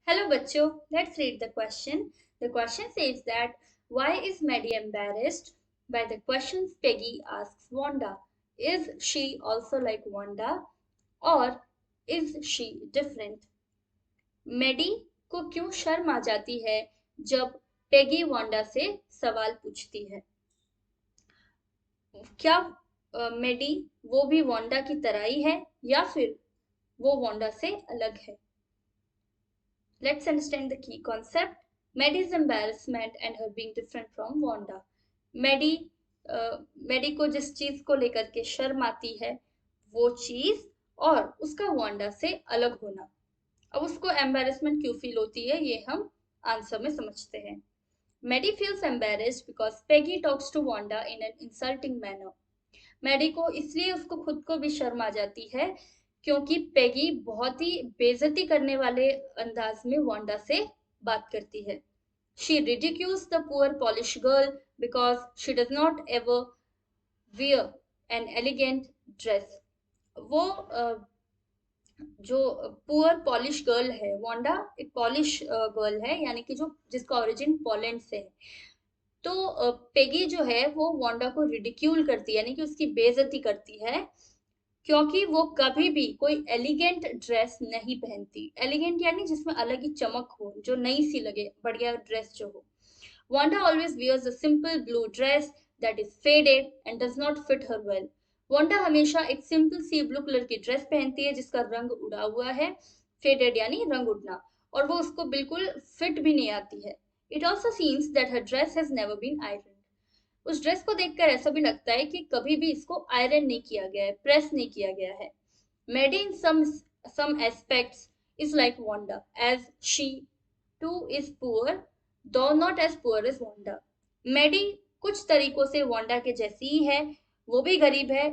Hello bachcho, let's read the question. The question says that why is Maddie embarrassed? By the questions Peggy asks Wanda. Is she also like Wanda or is she different? Maddie को क्यों शर्म आ जाती है जब Peggy Wanda से सवाल पूछती है? क्या मेडी वो भी वांडा की तरह ही है या फिर वो वांडा से अलग है? Let's understand the key concept. Maddie's embarrassment and her being different from Wanda. Maddie मेडी को जिस चीज को लेकर के शर्म आती है वो चीज और उसका वांडा से अलग होना। अब उसको एम्बेरसमेंट क्यों फील होती है ये हम आंसर में समझते हैं। Maddy feels embarrassed because Peggy talks to Wanda in an insulting manner. Maddy को इसलिए उसको खुद को भी शर्म आ जाती है क्योंकि पेगी बहुत ही बेइज्जती करने वाले अंदाज में वांडा से बात करती है। She ridicules the poor Polish girl because she does not ever wear an elegant dress. वो जो पुअर पॉलिश गर्ल है, वांडा एक पॉलिश गर्ल है, यानी कि जो जिसका ओरिजिन पोलैंड से है। तो पेगी जो है वो वांडा को रिडिक्यूल करती है, यानी कि उसकी बेइज्जती करती है क्योंकि वो कभी भी कोई एलिगेंट ड्रेस नहीं पहनती। एलिगेंट यानी जिसमें अलग ही चमक हो, जो नई सी लगे, बढ़िया ड्रेस जो हो। Wanda always wears a simple blue dress that is faded and does not fit her well. Wanda हमेशा एक सिंपल सी ब्लू कलर की ड्रेस पहनती है जिसका रंग उड़ा हुआ है, फेडेड यानी रंग उड़ना, और वो उसको बिल्कुल फिट भी नहीं आती है। It also seems that her dress has never been ironed. उस ड्रेस को देखकर ऐसा भी लगता है कि कभी भी इसको आयरन नहीं किया गया है, प्रेस नहीं किया गया है। Maddie in some aspects is like Wanda, as she too is poor, though not as poor as Wanda. Maddie कुछ तरीकों से वांडा के जैसी ही है, वो भी गरीब है,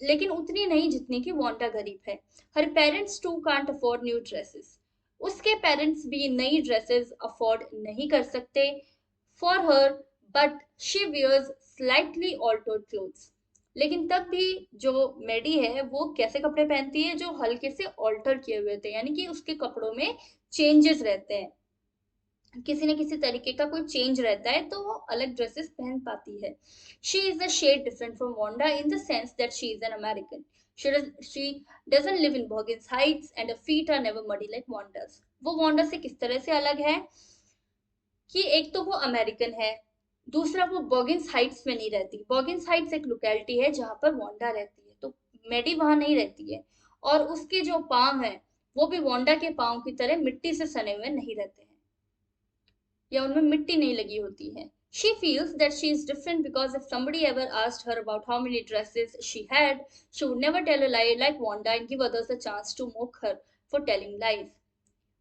लेकिन उतनी नहीं जितनी कि वांडा गरीब है। Her parents too can't afford new dresses. उसके पेरेंट्स भी नई ड्रेसेस अफोर्ड नहीं कर सकते for her, but she wears slightly altered clothes. लेकिन तब भी जो मेडी है वो कैसे कपड़े पहनती है, जो हल्के से ऑल्टर किए हुए थे, यानी कि उसके कपड़ों में चेंजेस रहते हैं, किसी न किसी तरीके का कोई चेंज रहता है तो वो अलग ड्रेसेस पहन पाती है। She is a shade different from Wanda in the sense that she is an American. She doesn't live in Boggins Heights and her feet are never muddy like Wanda's. वो Wanda से किस तरह से अलग है कि एक तो वो अमेरिकन है, दूसरा वो बॉगिंस हाइट्स में नहीं रहती। बॉगिंस हाइट्स एक लोकेलिटी है जहां पर वांडा रहती है, तो मेडी वहां नहीं रहती है। और उसके जो पाँव हैं वो भी वांडा के पाँव की तरह मिट्टी से सने हुए नहीं रहते हैं, या उनमें मिट्टी नहीं लगी होती है। She feels that she is different because if somebody ever asked her about how many dresses she had, she would never tell a lie like Wanda and give others a chance to mock her for telling lies.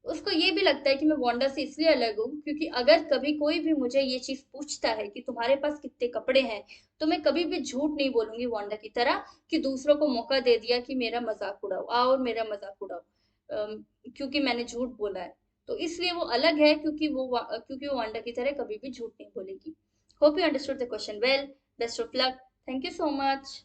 उसको ये भी लगता है कि मैं Wanda से इसलिए अलग हूँ क्योंकि अगर कभी कोई भी मुझे ये चीज पूछता है कि तुम्हारे पास कितने कपड़े हैं, तो मैं कभी भी झूठ नहीं बोलूंगी वांडा की तरह कि दूसरों को मौका दे दिया कि मेरा मजाक उड़ाओ, आओ और मेरा मजाक उड़ाओ, क्योंकि मैंने झूठ बोला है। तो इसलिए वो अलग है क्योंकि वो वांडा की तरह कभी भी झूठ नहीं बोलेगी। Hope you understood the question well. Best of luck. Thank you so much.